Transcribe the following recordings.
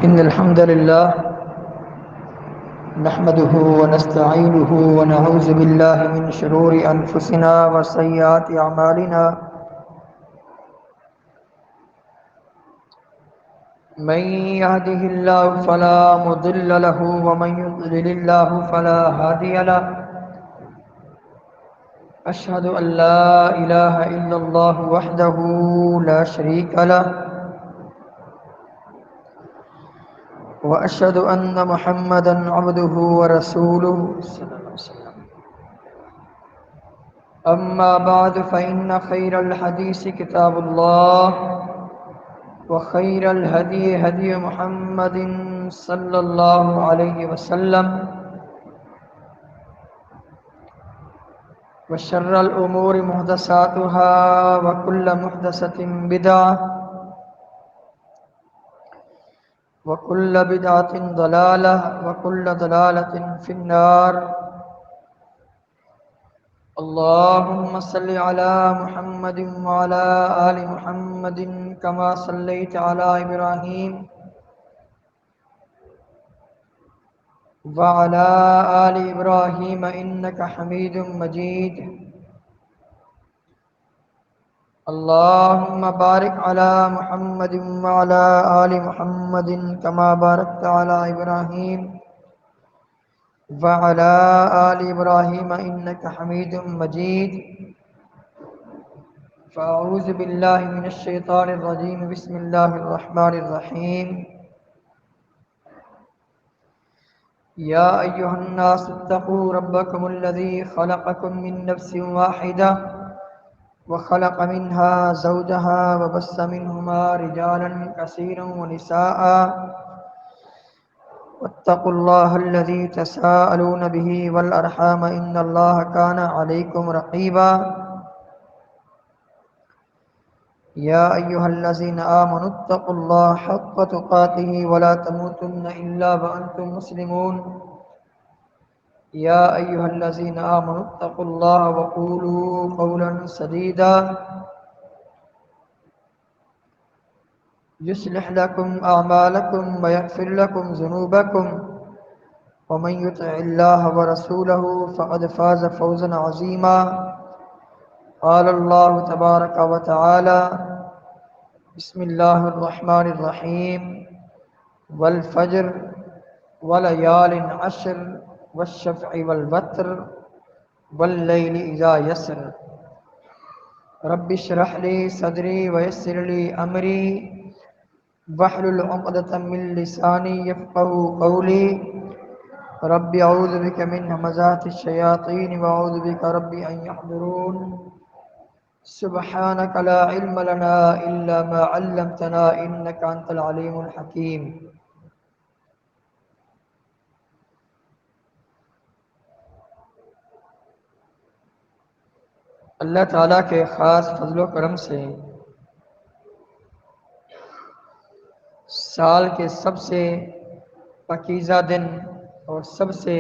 إن الحمد لله نحمده ونستعينه ونعوذ بالله من شرور أنفسنا وسيئات أعمالنا من يهده الله فلا مضل له ومن يضلل الله فلا هادي له أشهد أن لا إله إلا الله وحده لا شريك له وأشهد أن محمدًا عبده ورسوله صلى الله عليه وسلم. أما بعد فإن خير الحديث كتاب الله وخير الهدي هدي محمد صلى الله عليه وسلم وشر الأمور محدثاتها وكل محدثة بدعة وكل بدعة ضلالة وكل ضلالة في النار. اللهم صل على محمد وعلى آل محمد كما صليت على إبراهيم وعلى آل إبراهيم إنك حميد مجيد. اللهم بارك على محمد وعلى آل محمد كما باركت على إبراهيم وعلى آل إبراهيم إنك حميد مجيد. فأعوذ بالله من الشيطان الرجيم. بسم الله الرحمن الرحيم. يا أيها الناس اتقوا ربكم الذي خلقكم من نفس واحدة وخلق منها زوجها وبث منهما رجالا كثيرا ونساء واتقوا الله الذي تساءلون به والأرحام إن الله كان عليكم رقيبا. يا أيها الذين آمنوا اتقوا الله حق تقاته ولا تموتن إلا وأنتم مسلمون. يا أيها الذين آمنوا اتقوا الله وقولوا قولا سديدا يصلح لكم أعمالكم ويغفر لكم ذنوبكم ومن يطع الله ورسوله فقد فاز فوزا عظيما. قال الله تبارك وتعالى: بسم الله الرحمن الرحيم. والفجر وليال عشر والشفع والوتر والليل إذا يسر رب اشرح لي صدري ويسر لي أمري واحلل عقدة من لساني يفقهوا قولي. رب أعوذ بك من همزات الشياطين وأعوذ بك رب أن يحضرون. سبحانك لا علم لنا إلا ما علمتنا إنك أنت العليم الحكيم. اللہ تعالیٰ کے خاص فضل و کرم سے سال کے سب سے پاکیزہ دن اور سب سے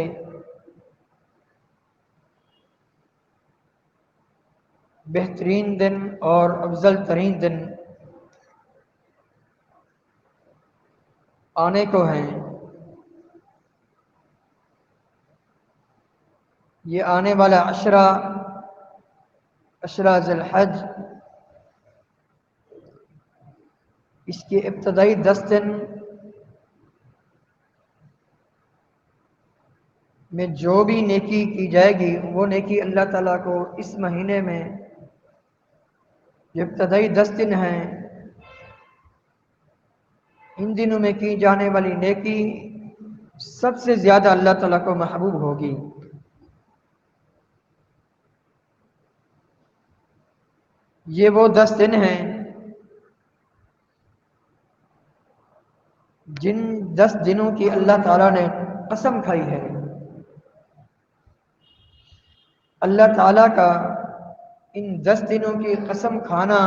بہترین دن اور افضل ترین دن آنے کو ہیں. یہ آنے والا عشرہ ذی الحج، اس کے ابتدائی 10 دن میں جو بھی نیکی کی جائے گی وہ نیکی اللہ تعالیٰ کو اس مہینے میں جو ابتدائی 10 دن ہیں ان دنوں میں کی جانے والی نیکی سب سے زیادہ اللہ تعالیٰ کو محبوب ہوگی. یہ وہ 10 دن ہیں جن 10 دنوں کی اللہ تعالیٰ نے قسم کھائی ہے. اللہ تعالیٰ کا ان 10 دنوں کی قسم کھانا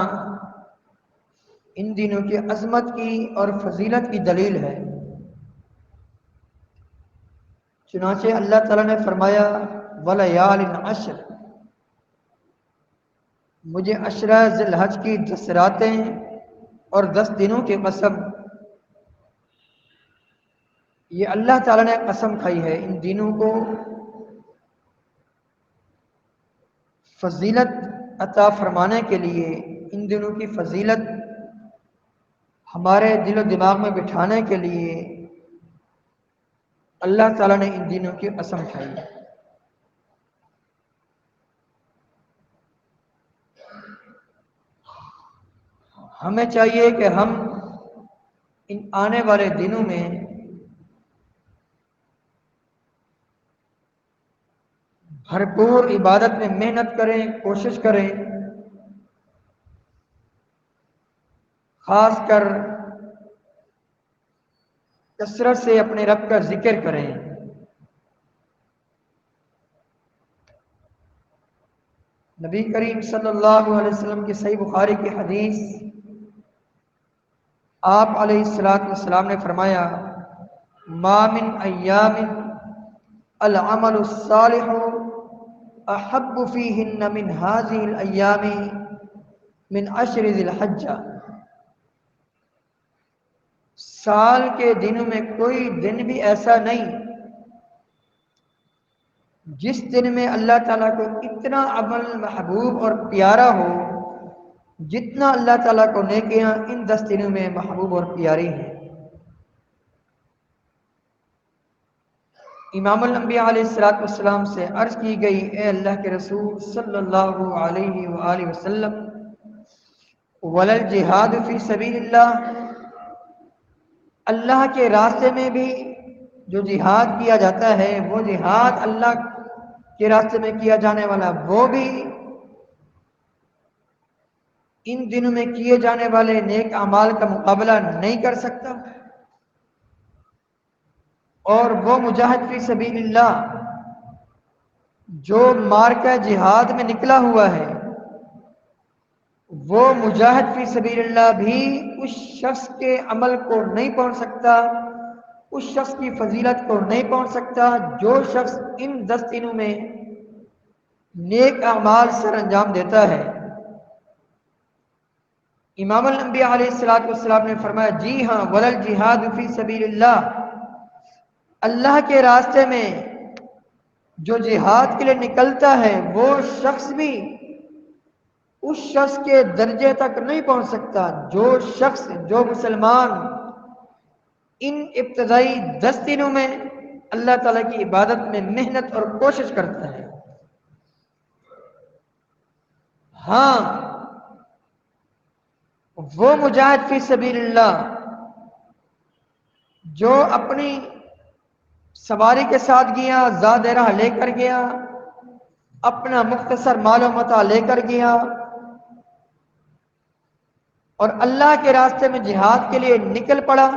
ان دنوں کی عظمت کی اور فضیلت کی دلیل ہے. چنانچہ اللہ تعالیٰ نے فرمایا: وَلَيَالٍ عَشْرٍ، مجھے عشرہ ذی الحج کی 10 راتیں اور 10 دنوں کی قسم یہ اللہ تعالیٰ نے قسم کھائی ہے ان دنوں کو فضیلت عطا فرمانے کے لیے، ان دنوں کی فضیلت ہمارے دل و دماغ میں بٹھانے کے لیے اللہ تعالیٰ نے ان دنوں کی قسم کھائی ہے۔ ہمیں چاہیے کہ ہم ان آنے والے دنوں میں بھرپور عبادت میں محنت کریں، کوشش کریں، خاص کر کثرت سے اپنے رب کا ذکر کریں۔ نبی کریم صلی اللہ علیہ وسلم کی صحیح بخاری کی حدیث، آپ علیہ السلام نے فرمایا ما من ایام العمل الصالح احب فیہن من هذه الایام من عشر ذی الحجہ، سال کے دنوں میں کوئی دن بھی ایسا نہیں جس دن میں اللہ تعالیٰ کو اتنا عمل محبوب اور پیارا ہو جتنا اللہ تعالیٰ کو نیکیاں ان 10 دنوں میں محبوب اور پیاری ہیں۔ امام الانبیاء علیہ السلام سے عرض کی گئی، اے اللہ کے رسول صلی اللہ علیہ وآلہ وسلم، ولل جہاد فی سبیل اللہ، اللہ کے راستے میں بھی جو جہاد کیا جاتا ہے، وہ جہاد اللہ کے راستے میں کیا جانے والا وہ بھی ان دنوں میں کیے جانے والے نیک اعمال کا مقابلہ نہیں کر سکتا، اور وہ مجاہد فی سبیل اللہ جو مارکہ جہاد میں نکلا ہوا ہے، وہ مجاہد فی سبیل اللہ بھی اس شخص کے عمل کو نہیں پہنچ سکتا، اس شخص کی فضیلت کو نہیں پہنچ سکتا جو شخص ان 10 دنوں میں نیک اعمال سر انجام دیتا ہے۔ امام الانبیاء علیہ السلام نے فرمایا جی ہاں، ولل جہاد فی سبیل اللہ، اللہ کے راستے میں جو جہاد کے لیے نکلتا ہے وہ شخص بھی اس شخص کے درجے تک نہیں پہنچ سکتا جو مسلمان ان ابتدائی 10 دنوں میں اللہ تعالیٰ کی عبادت میں محنت اور کوشش کرتا ہے۔ ہاں، وہ مجاہد فی سبیل اللہ جو اپنی سواری کے ساتھ گیا، زاد راہ لے کر گیا، اپنا مختصر مال و متاع لے کر گیا اور اللہ کے راستے میں جہاد کے لیے نکل پڑا،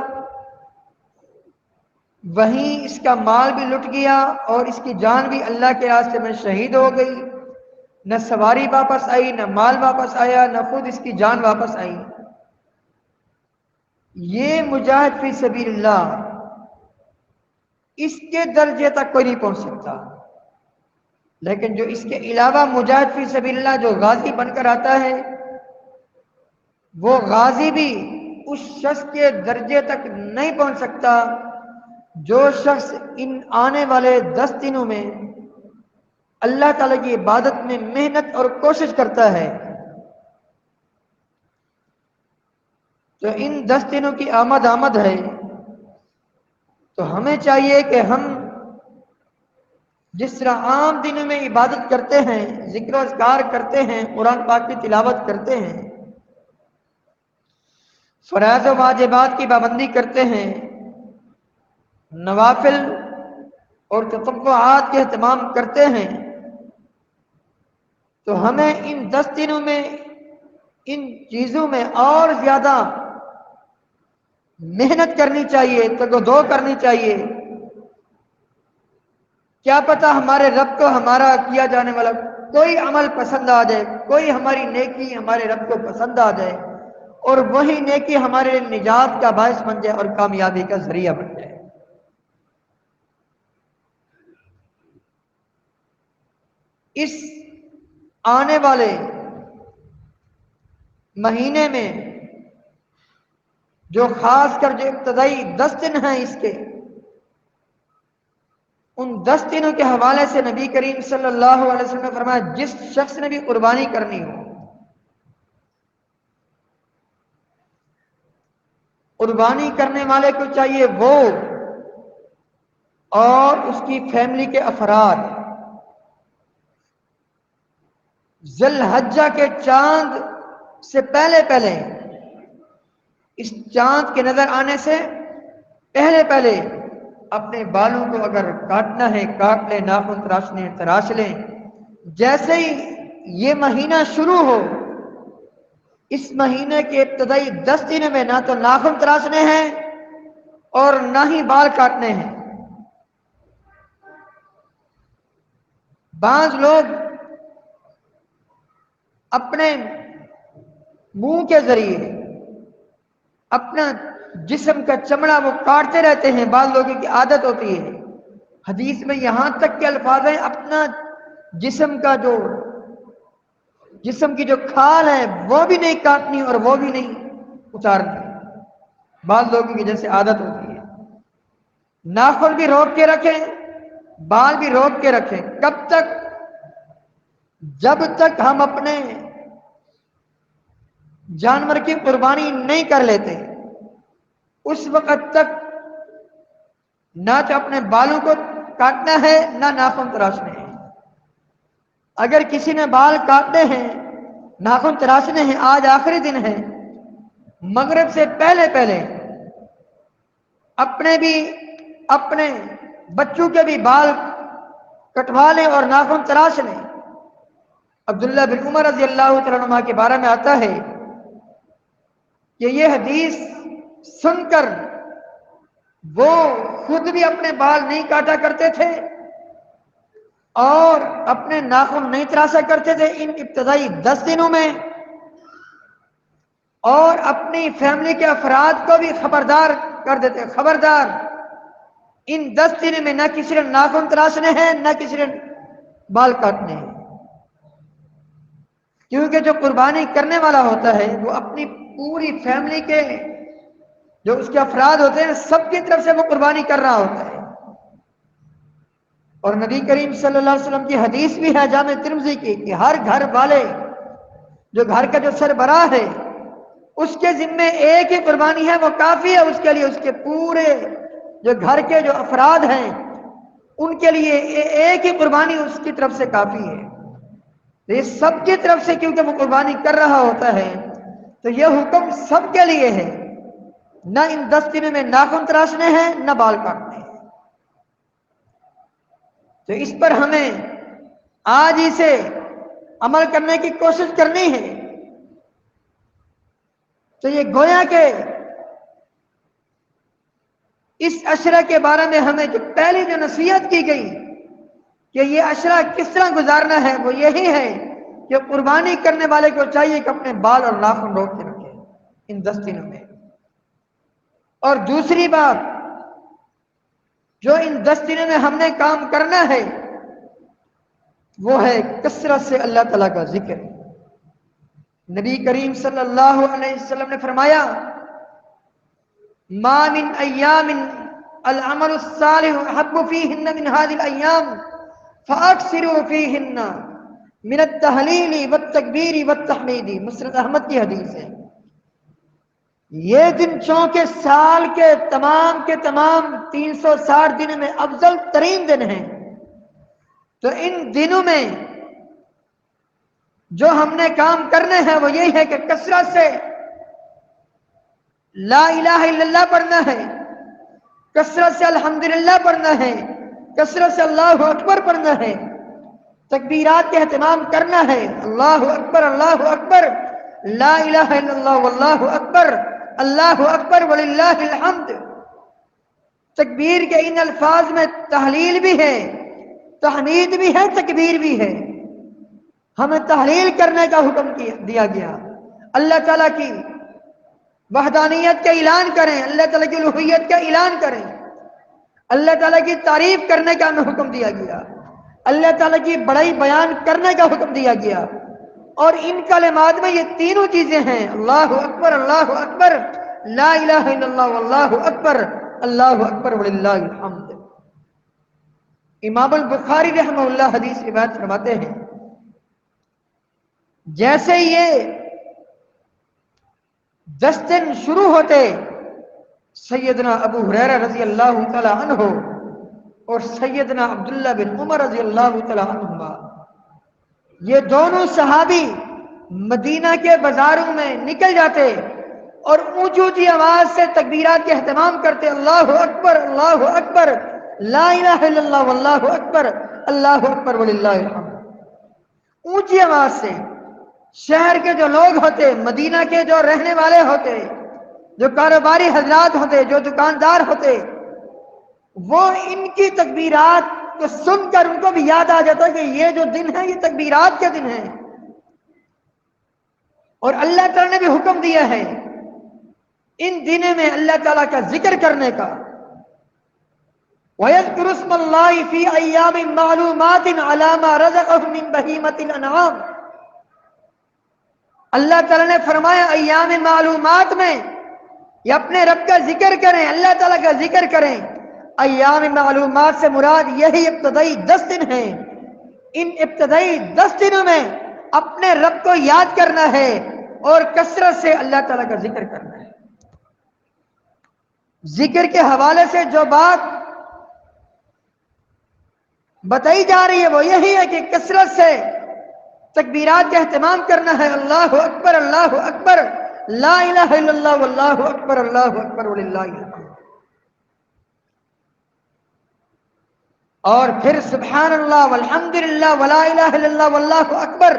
وہیں اس کا مال بھی لٹ گیا اور اس کی جان بھی اللہ کے راستے میں شہید ہو گئی، نہ سواری واپس آئی، نہ مال واپس آیا، نہ خود اس کی جان واپس آئی۔ یہ مجاہد فی سبیل اللہ، اس کے درجے تک کوئی نہیں پہنچ سکتا، لیکن جو اس کے علاوہ مجاہد فی سبیل اللہ جو غازی بن کر آتا ہے، وہ غازی بھی اس شخص کے درجے تک نہیں پہنچ سکتا جو شخص ان آنے والے 10 دنوں میں اللہ تعالیٰ کی عبادت میں محنت اور کوشش کرتا ہے۔ تو ان 10 دنوں کی آمد ہے، تو ہمیں چاہیے کہ ہم جس طرح عام دنوں میں عبادت کرتے ہیں، ذکر و اذکار کرتے ہیں، قرآن پاک کی تلاوت کرتے ہیں، فرائض و واجبات کی پابندی کرتے ہیں، نوافل اور تطوعات کے اہتمام کرتے ہیں، تو ہمیں ان 10 دنوں میں ان چیزوں میں اور زیادہ محنت کرنی چاہیے، تگ و دو کرنی چاہیے۔ کیا پتہ ہمارے رب کو ہمارا کیا جانے والا کوئی عمل پسند آ جائے، کوئی ہماری نیکی ہمارے رب کو پسند آ جائے اور وہی نیکی ہمارے نجات کا باعث بن جائے اور کامیابی کا ذریعہ بن جائے۔ اس آنے والے مہینے میں جو خاص کر جو ابتدائی 10 دن ہیں اس کے، ان 10 دنوں کے حوالے سے نبی کریم صلی اللہ علیہ وسلم نے فرمایا جس شخص نے بھی قربانی کرنی ہو، قربانی کرنے والے کو چاہیے وہ اور اس کی فیملی کے افراد ذی الحجہ کے چاند سے پہلے پہلے، اس چاند کے نظر آنے سے پہلے پہلے اپنے بالوں کو اگر کاٹنا ہے کاٹ لیں، ناخن تراشنے ہیں تراش لیں۔ جیسے ہی یہ مہینہ شروع ہو، اس مہینے کے ابتدائی 10 دنوں میں نہ تو ناخن تراشنے ہیں اور نہ ہی بال کاٹنے ہیں۔ بعض لوگ اپنے منہ کے ذریعے اپنا جسم کا چمڑا وہ کاٹتے رہتے ہیں، بعض لوگوں کی عادت ہوتی ہے۔ حدیث میں یہاں تک کے الفاظ ہیں اپنا جسم کی جو کھال ہے وہ بھی نہیں کاٹنی اور وہ بھی نہیں اتارنی، بعض لوگوں کی جیسے عادت ہوتی ہے۔ ناخن بھی روک کے رکھیں، بال بھی روک کے رکھیں۔ کب تک؟ جب تک ہم اپنے جانور کی قربانی نہیں کر لیتے، اس وقت تک نہ تو اپنے بالوں کو کاٹنا ہے نہ ناخن تراشنے ہیں۔ اگر کسی نے بال کاٹنے ہیں، ناخن تراشنے ہیں، آج آخری دن ہے، مغرب سے پہلے پہلے اپنے بچوں کے بھی بال کٹوا لیں اور ناخن تراش لیں۔ عبداللہ بن عمر رضی اللہ تعالیٰ عنہ کے بارے میں آتا ہے کہ یہ حدیث سن کر وہ خود بھی اپنے بال نہیں کاٹا کرتے تھے اور اپنے ناخن نہیں تراشا کرتے تھے ان ابتدائی 10 دنوں میں، اور اپنی فیملی کے افراد کو بھی خبردار کر دیتے، خبردار ان 10 دنوں میں نہ کسی نے ناخن تراشنے ہیں نہ کسی نے بال کاٹنے ہیں۔ کیونکہ جو قربانی کرنے والا ہوتا ہے وہ اپنی پوری فیملی کے جو اس کے افراد ہوتے ہیں سب کی طرف سے وہ قربانی کر رہا ہوتا ہے۔ اور نبی کریم صلی اللہ علیہ وسلم کی حدیث بھی ہے جامع ترمذی کی کہ ہر گھر والے جو گھر کا جو سربراہ ہے اس کے ذمے ایک ہی قربانی ہے، وہ کافی ہے اس کے لیے، اس کے پورے جو گھر کے جو افراد ہیں ان کے لیے ایک ہی قربانی اس کی طرف سے کافی ہے۔ تو یہ سب کی طرف سے کیونکہ وہ قربانی کر رہا ہوتا ہے تو یہ حکم سب کے لیے ہے، نہ ان 10 دنوں میں ناخن تراشنے ہیں نہ بال کاٹنے ہیں۔ تو اس پر ہمیں آج ہی سے عمل کرنے کی کوشش کرنی ہے۔ تو یہ گویا کہ اس عشرہ کے بارے میں ہمیں جو پہلی جو نصیحت کی گئی کہ یہ عشرہ کس طرح گزارنا ہے وہ یہی ہے کہ قربانی کرنے والے کو چاہیے کہ اپنے بال اور ناخن روک کے رکھے ان 10 دنوں میں۔ اور دوسری بات جو ان 10 دنوں میں ہم نے کام کرنا ہے وہ ہے کثرت سے اللہ تعالیٰ کا ذکر۔ نبی کریم صلی اللہ علیہ وسلم نے فرمایا ما من ایام العمل الصالح احب فیہن من هذه الايام فاکثروا فیہن من التہلیل والتکبیر والتحمید۔ مسند احمد کی حدیث ہے۔ یہ دن چونکہ سال کے تمام 360 دن میں افضل ترین دن ہیں، تو ان دنوں میں جو ہم نے کام کرنے ہیں وہ یہی ہے کہ کثرت سے لا الہ الا اللہ پڑھنا ہے، کثرت سے الحمدللہ پڑھنا ہے، کثرت سے اللہ اکبر پڑھنا ہے، تکبیرات کا اہتمام کرنا ہے، اللہ اکبر لا الہ الا اللہ واللہ اکبر اللہ اکبر وللہ الحمد۔ تکبیر کے ان الفاظ میں تحلیل بھی ہے، تحمید بھی ہے، تکبیر بھی ہے۔ ہمیں تحلیل کرنے کا حکم دیا گیا، اللہ تعالیٰ کی وحدانیت کا اعلان کریں، اللہ تعالیٰ کی الوہیت کا اعلان کریں، اللہ تعالیٰ کی تعریف کرنے کا ہمیں حکم دیا گیا، اللہ تعالیٰ کی بڑائی بیان کرنے کا حکم دیا گیا۔ اور ان کلمات میں یہ تینوں چیزیں ہیں، اللہ اکبر لا الہ الا اللہ واللہ اکبر اللہ اکبر وللہ الحمد۔ امام البخاری رحمہ اللہ حدیث روایت فرماتے ہیں جیسے یہ 10 دن شروع ہوتے سیدنا ابو ہریرہ رضی اللہ تعالی عنہ اور سیدنا عبداللہ بن عمر رضی اللہ تعالی عنہما یہ دونوں صحابی مدینہ کے بازاروں میں نکل جاتے اور اونچی اونچی آواز سے تکبیرات کے اہتمام کرتے، اللہ اکبر لا الہ الا اللہ واللہ اکبر اللہ اکبر وللہ الحمد، اونچی آواز سے۔ شہر کے جو لوگ ہوتے، مدینہ کے جو رہنے والے ہوتے، جو کاروباری حضرات ہوتے، جو دکاندار ہوتے، وہ ان کی تکبیرات کو سن کر ان کو بھی یاد آ جاتا کہ یہ جو دن ہے یہ تکبیرات کے دن ہے، اور اللہ تعالیٰ نے بھی حکم دیا ہے ان دنوں میں اللہ تعالیٰ کا ذکر کرنے کا۔ وَيَذْكُرُ اسْمَ اللَّهِ فِي أَيَّامٍ مَّعْلُومَاتٍ عَلَىٰ مَا رَزَقَهُم مِّن بَهِيمَةِ الْأَنْعَامِ، اللہ تعالیٰ نے فرمایا ایام معلومات میں یہ اپنے رب کا ذکر کریں، اللہ تعالیٰ کا ذکر کریں۔ ایام معلومات سے مراد یہی ابتدائی 10 دن ہیں، ان ابتدائی 10 دنوں میں اپنے رب کو یاد کرنا ہے اور کثرت سے اللہ تعالیٰ کا ذکر کرنا ہے۔ ذکر کے حوالے سے جو بات بتائی جا رہی ہے وہ یہی ہے کہ کثرت سے تکبیرات کا اہتمام کرنا ہے، اللہ اکبر لا الہ الا اللہ واللہ اکبر وللہ الحمد، اور پھر سبحان اللہ والحمد للہ ولا الہ الا اللہ واللہ اکبر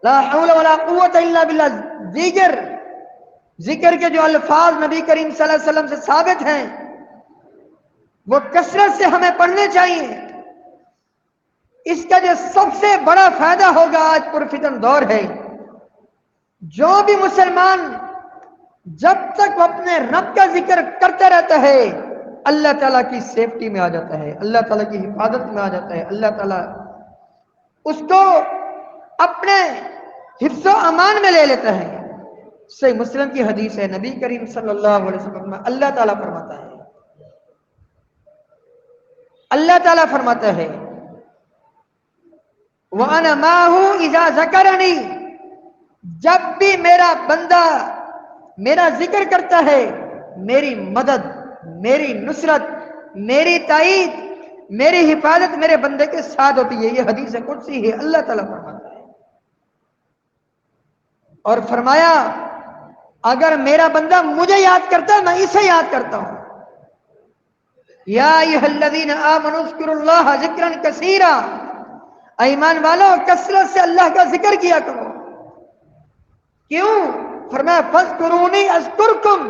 لا حول ولا قوت الا باللہ۔ ذکر کے جو الفاظ نبی کریم صلی اللہ علیہ وسلم سے ثابت ہیں وہ کثرت سے ہمیں پڑھنے چاہیے۔ اس کا جو سب سے بڑا فائدہ ہوگا، آج پرفتن دور ہے، جو بھی مسلمان جب تک وہ اپنے رب کا ذکر کرتا رہتا ہے اللہ تعالیٰ کی سیفٹی میں آ جاتا ہے، اللہ تعالیٰ کی حفاظت میں آ جاتا ہے، اللہ تعالیٰ اس کو اپنے حفظ و امان میں لے لیتا ہے۔ صحیح مسلم کی حدیث ہے، نبی کریم صلی اللہ علیہ وسلم میں اللہ تعالیٰ فرماتا ہے، اللہ تعالیٰ فرماتا ہے وَأَنَا مَعَهُ إِذَا ذَكَرَنِي، جب بھی میرا بندہ میرا ذکر کرتا ہے میری مدد، میری نصرت، میری تائید، میری حفاظت میرے بندے کے ساتھ ہوتی ہے۔ یہ حدیث قدسی ہے، اللہ تعالیٰ فرماتا ہے، اور فرمایا اگر میرا بندہ مجھے یاد کرتا ہے میں اسے یاد کرتا ہوں۔ یا ایھا الذین آمنوا اذکروا اللہ ذکرا کثیرا، ایمان والو کثرت سے اللہ کا ذکر کیا کرو۔ کیوں؟ فرمایا فاذکرونی اذکرکم،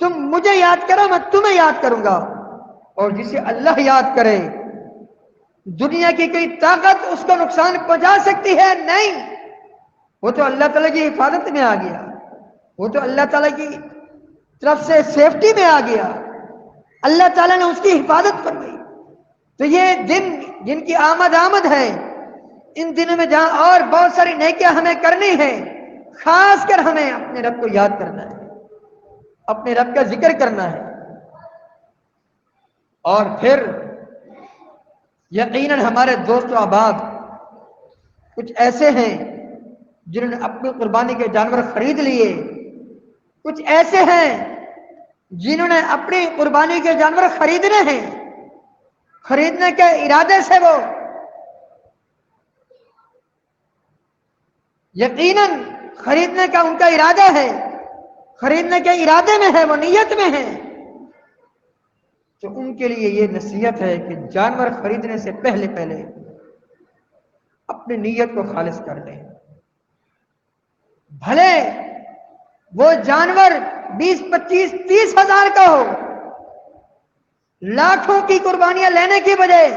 تم مجھے یاد کرو میں تمہیں یاد کروں گا، اور جسے اللہ یاد کرے دنیا کی کوئی طاقت اس کو نقصان پہنچا سکتی ہے؟ نہیں، وہ تو اللہ تعالیٰ کی حفاظت میں آ گیا، وہ تو اللہ تعالیٰ کی طرف سے سیفٹی میں آ گیا، اللہ تعالیٰ نے اس کی حفاظت فرمائی۔ تو یہ دن جن کی آمد ہے، ان دنوں میں جہاں اور بہت ساری نیکیاں ہمیں کرنی ہے، خاص کر ہمیں اپنے رب کو یاد کرنا ہے، اپنے رب کا ذکر کرنا ہے۔ اور پھر یقیناً ہمارے دوست و احباب کچھ ایسے ہیں جنہوں نے اپنی قربانی کے جانور خرید لیے، کچھ ایسے ہیں جنہوں نے اپنی قربانی کے جانور خریدنے ہیں، خریدنے کے ارادے سے وہ یقیناً خریدنے کا ان کا ارادہ ہے، خریدنے کے ارادے میں ہے، وہ نیت میں ہے، تو ان کے لیے یہ نصیحت ہے کہ جانور خریدنے سے پہلے اپنی نیت کو خالص کر لیں۔ بھلے وہ جانور 20 25 30 ہزار کا ہو، لاکھوں کی قربانیاں لینے کی بجائے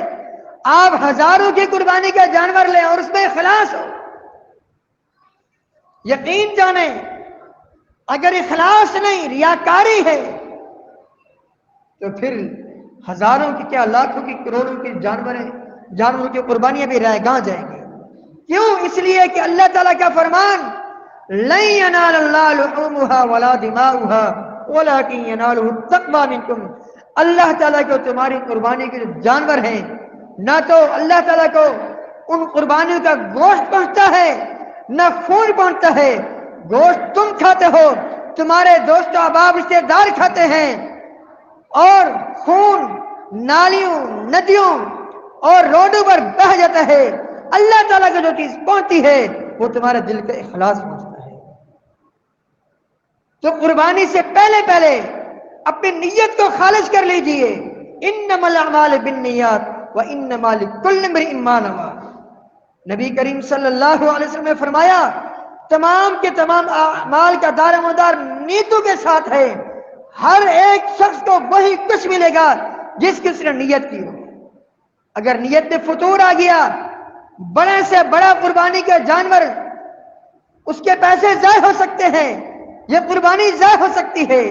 آپ ہزاروں کی قربانی کا جانور لیں اور اس میں اخلاص ہو۔ یقین جانیں اگر اخلاص نہیں، ریاکاری ہے، تو پھر ہزاروں کی کیا لاکھوں کی کروڑوں کی جانوروں کی قربانیاں بھی رائے گاہ جائیں گی۔ کیوں؟ اس لیے کہ اللہ تعالیٰ کا فرمان لن ينال اللہ لحومها ولا دماؤها ولكن يناله التقوى منكم، اللہ تعالیٰ کو تمہاری قربانی کے جو جانور ہیں نہ تو اللہ تعالیٰ کو ان قربانیوں کا گوشت پہنچتا ہے نہ خون پہنچتا ہے. گوشت تم کھاتے ہو, تمہارے دوست و احباب رشتے دار کھاتے ہیں, اور خون نالیوں ندیوں اور روڈوں پر بہہ جاتا ہے. اللہ تعالیٰ کو جو چیز پہنچتی ہے وہ تمہارے دل کا اخلاص پہنچتا ہے. تو قربانی سے پہلے اپنی نیت کو خالص کر لیجئے. انما الاعمال بالنیات وانما لکل امرئ ما نوی. نبی کریم صلی اللہ علیہ وسلم نے فرمایا تمام کے تمام اعمال کا دار و مدار نیتوں کے ساتھ ہے. ہر ایک شخص کو وہی کچھ ملے گا جس کی اس نے نیت کی ہو. اگر نیت میں فطور آ گیا, بڑے سے بڑا قربانی کا جانور, اس کے پیسے ضائع ہو سکتے ہیں, یہ قربانی ضائع ہو سکتی ہے.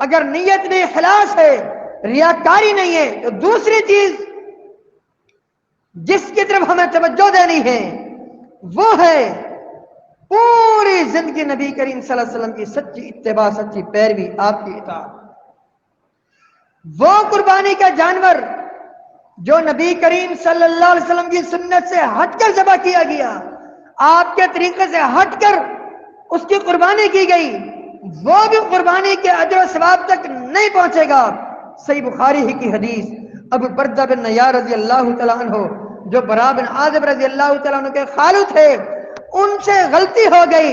اگر نیت میں اخلاص ہے, ریاکاری نہیں ہے, تو دوسری چیز جس کی طرف ہمیں توجہ دینی ہے وہ ہے پوری زندگی نبی کریم صلی اللہ علیہ وسلم کی سچی اتباع, سچی پیروی, آپ کی اطاعت. وہ قربانی کا جانور جو نبی کریم صلی اللہ علیہ وسلم کی سنت سے ہٹ کر ذبح کیا گیا, آپ کے طریقے سے ہٹ کر اس کی قربانی کی گئی, وہ بھی قربانی کے اجر و ثواب تک نہیں پہنچے گا. صحیح بخاری ہی کی حدیث, ابو بردہ بن نیار رضی اللہ تعالیٰ عنہ جو برا بن عازب رضی اللہ تعالیٰ عنہ کے خالو تھے, ان سے غلطی ہو گئی.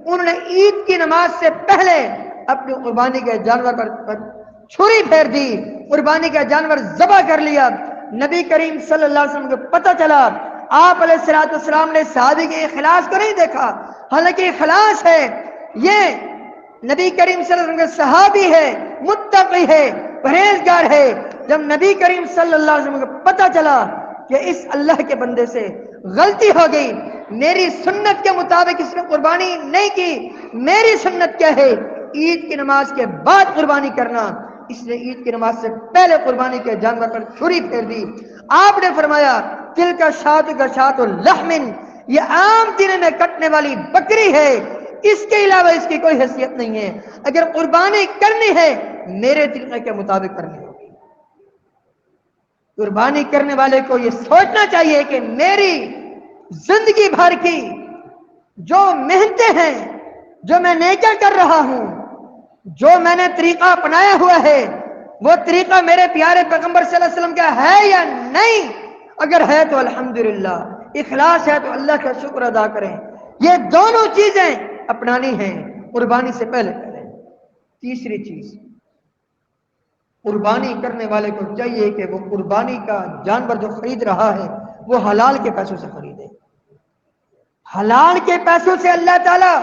انہوں نے عید کی نماز سے پہلے اپنی قربانی کے جانور پر چھری پھیر دی, قربانی کا جانور ذبح کر لیا. نبی کریم صلی اللہ علیہ وسلم کو پتہ چلا, آپ علیہ الصلوۃ والسلام نے صحابی کے اخلاص کو نہیں دیکھا, حالانکہ اخلاص ہے, یہ نبی کریم صلی اللہ علیہ وسلم کے صحابی ہے, متقی ہے, پرہیزگار ہے. جب نبی کریم صلی اللہ علیہ وسلم کو پتہ چلا کہ اس اللہ کے بندے سے غلطی ہو گئی, میری سنت کے مطابق اس نے قربانی نہیں کی, میری سنت کیا ہے عید کی نماز کے بعد قربانی کرنا, اس نے عید کی نماز سے پہلے قربانی کے جانور پر چھری پھیر دی. آپ نے فرمایا تل کا شات کا شات لحم, یہ عام دن میں کٹنے والی بکری ہے, اس کے علاوہ اس کی کوئی حیثیت نہیں ہے. اگر قربانی کرنی ہے میرے طریقے کے مطابق کرنی ہوگی. قربانی کرنے والے کو یہ سوچنا چاہیے کہ میری زندگی بھر کی جو محنتیں ہیں, جو میں نیکیاں کر رہا ہوں, جو میں نے طریقہ اپنایا ہوا ہے, وہ طریقہ میرے پیارے پیغمبر صلی اللہ علیہ وسلم کا ہے یا نہیں. اگر ہے تو الحمدللہ, اخلاص ہے تو اللہ کا شکر ادا کریں. یہ دونوں چیزیں اپنانی ہیں, قربانی سے پہلے کریں. تیسری چیز, قربانی کرنے والے کو چاہیے کہ وہ قربانی کا جانور جو خرید رہا ہے وہ حلال کے پیسوں سے خریدے. حلال کے پیسوں سے اللہ تعالی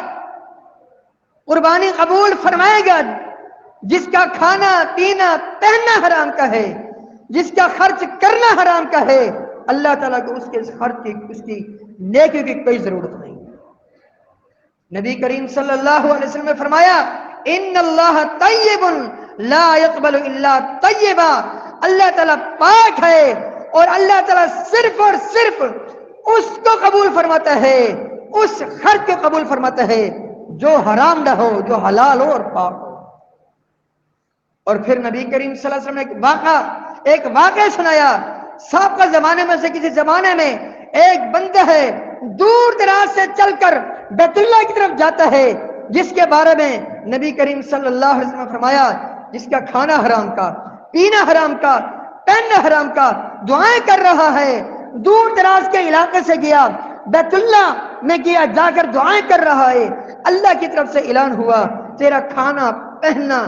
قربانی قبول فرمائے گا. جس کا کھانا پینا پہننا حرام کا ہے, جس کا خرچ کرنا حرام کا ہے, اللہ تعالیٰ کو اس کے خرچ کی, اس کی نیکی کی کوئی ضرورت نہیں. نبی کریم صلی اللہ علیہ وسلم نے فرمایا ان اللہ طیب لا يقبل الا طیبا, اللہ تعالیٰ پاک ہے اور اللہ تعالیٰ صرف اور صرف اس کو قبول فرماتا ہے, اس خرچ کو قبول فرماتا ہے جو حرام نہ ہو, جو حلال ہو اور پاک ہو. اور پھر نبی کریم صلی اللہ علیہ وسلم نے ایک واقعہ سنایا. سابقہ زمانے میں سے کسی زمانے میں ایک بندہ ہے, دور دراز سے چل کر بیت اللہ کی طرف جاتا ہے, جس کے بارے میں نبی کریم صلی اللہ علیہ وسلم نے فرمایا جس کا کھانا حرام کا, پینا حرام کا, پہننا حرام کا, دعائیں کر رہا ہے, دور دراز کے علاقے سے گیا, بیت اللہ میں گیا, جا کر دعائیں کر رہا ہے. اللہ کی طرف سے اعلان ہوا تیرا کھانا پہننا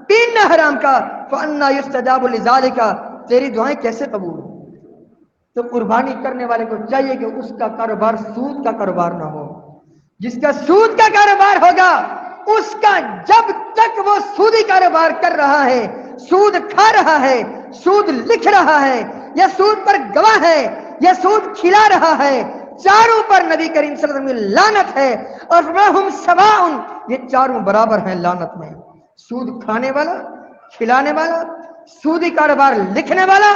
پینا حرام کا, فَأَنَّا يُسْتَجَابُ لِذَلِكَ, تیری دعائیں کیسے قبول ہوں. تو قربانی کرنے والے کو چاہیے کہ اس کا کاروبار سود کا کاروبار نہ ہو. جس کا سود کا کاروبار ہوگا اس کا جب تک وہ سودی کاروبار کر رہا ہے, سود کھا رہا ہے, سود لکھ رہا ہے, یا سود پر گواہ ہے, یا سود کھلا رہا ہے, چاروں پر نبی کریم صلی اللہ علیہ وسلم لعنت ہے. اور وَهُمْ سَوَاءٌ, یہ چاروں برابر ہیں لعنت میں. سود کھانے والا, کھلانے والا, سودی کاروبار لکھنے والا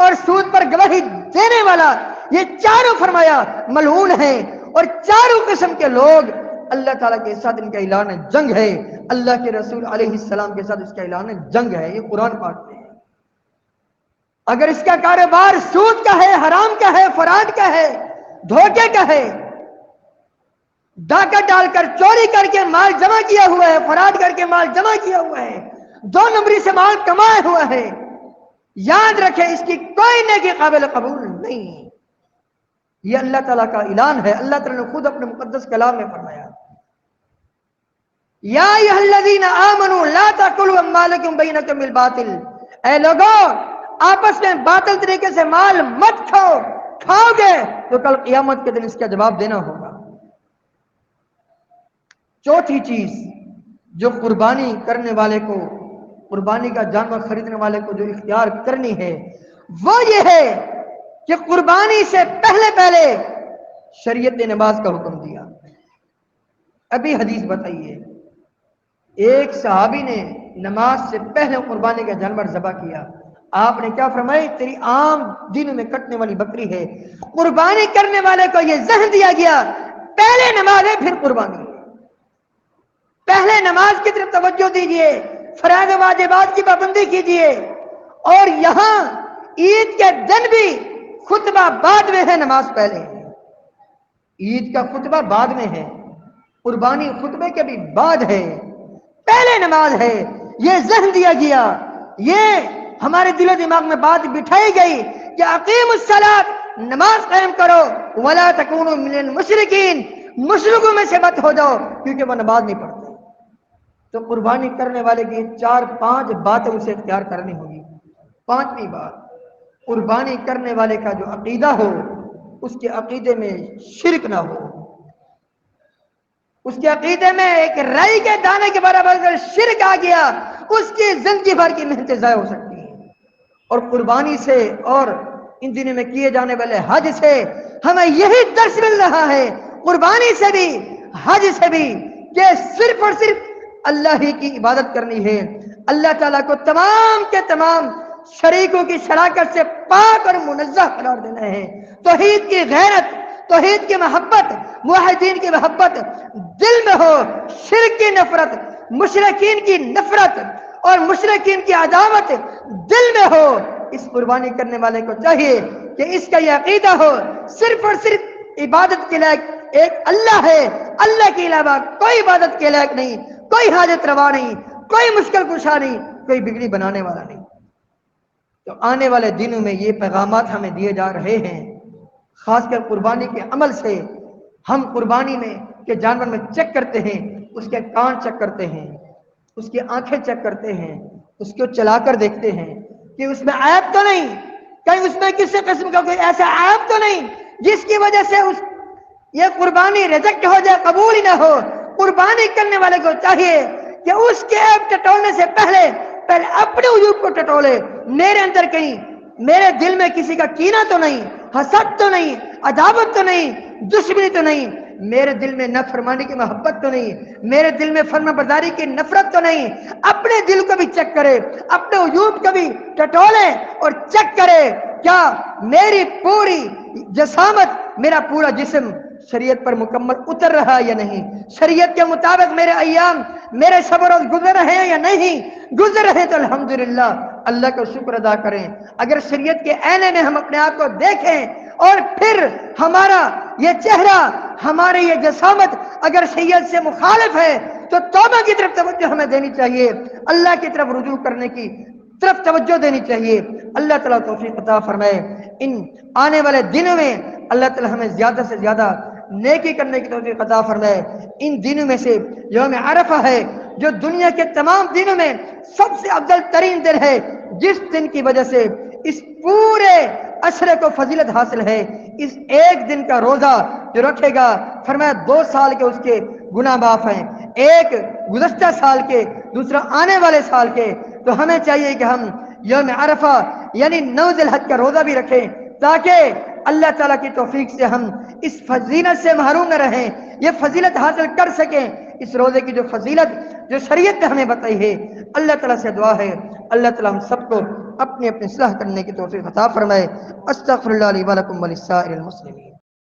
اور سود پر گواہی دینے والا, یہ چاروں فرمایا ملعون ہیں. اور چاروں قسم کے لوگ اللہ تعالیٰ کے ساتھ ان کا اعلان جنگ ہے, اللہ کے رسول علیہ السلام کے ساتھ اس کا اعلان جنگ ہے. یہ قرآن پاک میں ہے. اگر اس کا کاروبار سود کا ہے، حرام کا ہے، فراڈ کا ہے، دھوکے کا ہے، ڈاکہ ڈال کر چوری کر کے مال جمع کیا ہوا ہے، فراڈ کر کے مال جمع کیا ہوا ہے، 2 نمبری سے مال کمایا ہوا ہے، یاد رکھے اس کی کوئی نیکی قابل قبول نہیں۔ یہ اللہ تعالیٰ کا اعلان ہے، اللہ تعالیٰ نے خود اپنے مقدس کلام میں فرمایا، یا ایھا الذین آمنوا لا تاکلوا اموالکم بینکم بالباطل، اے لوگوں آپس میں باطل طریقے سے مال مت کھاؤ، کھاؤ گے تو کل قیامت کے دن اس کا جواب دینا ہوگا۔ چوتھی چیز جو قربانی کرنے والے کو، قربانی کا جانور خریدنے والے کو جو اختیار کرنی ہے وہ یہ ہے کہ قربانی سے پہلے شریعت نے نماز کا حکم دیا۔ ابھی حدیث بتائیے، ایک صحابی نے نماز سے پہلے قربانی کا جانور ذبح کیا، آپ نے کیا فرمایا؟ تیری عام دنوں میں کٹنے والی بکری ہے۔ قربانی کرنے والے کو یہ ذہن دیا گیا پہلے نماز ہے پھر قربانی، پہلے نماز کی طرف توجہ دیجئے، فرائض و واجبات کی پابندی کیجئے، اور یہاں عید کے دن بھی خطبہ بعد میں ہے، نماز پہلے ہے۔ عید کا خطبہ بعد میں ہے، قربانی خطبے کے بھی بعد ہے، پہلے نماز ہے۔ یہ ذہن دیا گیا، یہ ہمارے دل و دماغ میں بات بٹھائی گئی کہ اقیم الصلاۃ، نماز قائم کرو، ولا تکونوا من المشرکین، مشرکوں میں سے مت ہو جاؤ، کیونکہ وہ نماز نہیں پڑھتے۔ تو قربانی کرنے والے کی 4-5 باتیں اسے اختیار کرنی ہوگی۔ 5ویں بات، قربانی کرنے والے کا جو عقیدہ ہو، اس کے عقیدے میں شرک نہ ہو، اس کے عقیدے میں ایک رائی کے دانے کے برابر اگر شرک آ گیا، اس کی زندگی بھر کی محنتیں ضائع ہو سکتی ہیں۔ اور قربانی سے اور ان دنوں میں کیے جانے والے حج سے ہمیں یہی درس مل رہا ہے، قربانی سے بھی حج سے بھی، کہ صرف اور صرف اللہ ہی کی عبادت کرنی ہے، اللہ تعالیٰ کو تمام کے تمام شریکوں کی شراکت سے پاک اور منزہ قرار دینا ہے۔ توحید کی غیرت، توحید کی محبت، موحدین کی محبت دل میں ہو، شرک کی نفرت، مشرکین کی نفرت اور مشرکین کی عداوت دل میں ہو۔ اس قربانی کرنے والے کو چاہیے کہ اس کا یہ عقیدہ ہو، صرف اور صرف عبادت کے لائق ایک اللہ ہے، اللہ کے علاوہ کوئی عبادت کے لائق نہیں، کوئی حاجت روا نہیں، کوئی مشکل کشا نہیں، کوئی بگڑی بنانے والا نہیں۔ تو آنے والے دنوں میں یہ پیغامات ہمیں دیے جا رہے ہیں، خاص کر قربانی کے عمل سے۔ ہم قربانی میں کے جانور میں چیک کرتے ہیں، اس کے کان چیک کرتے ہیں، اس کی آنکھیں چیک کرتے ہیں، اس کو چلا کر دیکھتے ہیں کہ اس میں عیب تو نہیں، کہیں اس میں کسی قسم کا کوئی ایسا عیب تو نہیں جس کی وجہ سے یہ قربانی ریجیکٹ ہو جائے، قبول ہی نہ ہو۔ قربانی کرنے والے کو چاہیے کہ اس کے عیب ٹٹولنے سے پہلے اپنے عیوب کو ٹٹولے۔ میرے اندر کہیں، میرے دل میں کسی کا کینہ تو نہیں، حسد تو نہیں، عداوت تو نہیں، دشمنی تو نہیں، میرے دل میں نافرمانی کی محبت تو نہیں، میرے دل میں فرما برداری کی نفرت تو نہیں۔ اپنے دل کو بھی چیک کرے، اپنے عیوب کو بھی ٹٹولے اور چیک کرے، کیا میری پوری جسامت، میرا پورا جسم شریعت پر مکمل اتر رہا ہے یا نہیں، شریعت کے مطابق میرے ایام، میرے شب و روز گزر رہے ہیں یا نہیں، گزر رہے تو الحمدللہ اللہ کا شکر ادا کریں۔ اگر شریعت کے آئینے میں ہم اپنے آپ کو دیکھیں اور پھر ہمارا یہ چہرہ، ہماری یہ جسامت اگر شریعت سے مخالف ہے تو توبہ کی طرف توجہ ہمیں دینی چاہیے، اللہ کی طرف رجوع کرنے کی طرف توجہ دینی چاہیے۔ اللہ تعالیٰ توفیق عطا فرمائے۔ ان آنے والے دنوں میں اللہ تعالیٰ ہمیں زیادہ سے زیادہ نیکی کرنے کی توفیق عطا فرمائے۔ ان دنوں میں سے یوم عرفہ ہے، جو دنیا کے تمام دنوں میں سب سے افضل ترین دن ہے، جس دن کی وجہ سے اس پورے عشرے کو فضیلت حاصل ہے۔ اس ایک دن کا روزہ جو رکھے گا، فرمایا 2 سال کے اس کے گناہ معاف ہیں، ایک گزشتہ سال کے، دوسرا آنے والے سال کے۔ تو ہمیں چاہیے کہ ہم یوم عرفہ یعنی 9 ذی الحج کا روزہ بھی رکھیں، تاکہ اللہ تعالیٰ کی توفیق سے ہم اس فضیلت سے محروم نہ رہیں، یہ فضیلت حاصل کر سکیں۔ اس روزے کی جو فضیلت جو شریعت نے ہمیں بتائی ہے، اللہ تعالیٰ سے دعا ہے اللہ تعالیٰ ہم سب کو اپنی اصلاح کرنے کی توفیق عطا فرمائے۔ استغفر اللہ لی و لکم ولسائر المسلمین۔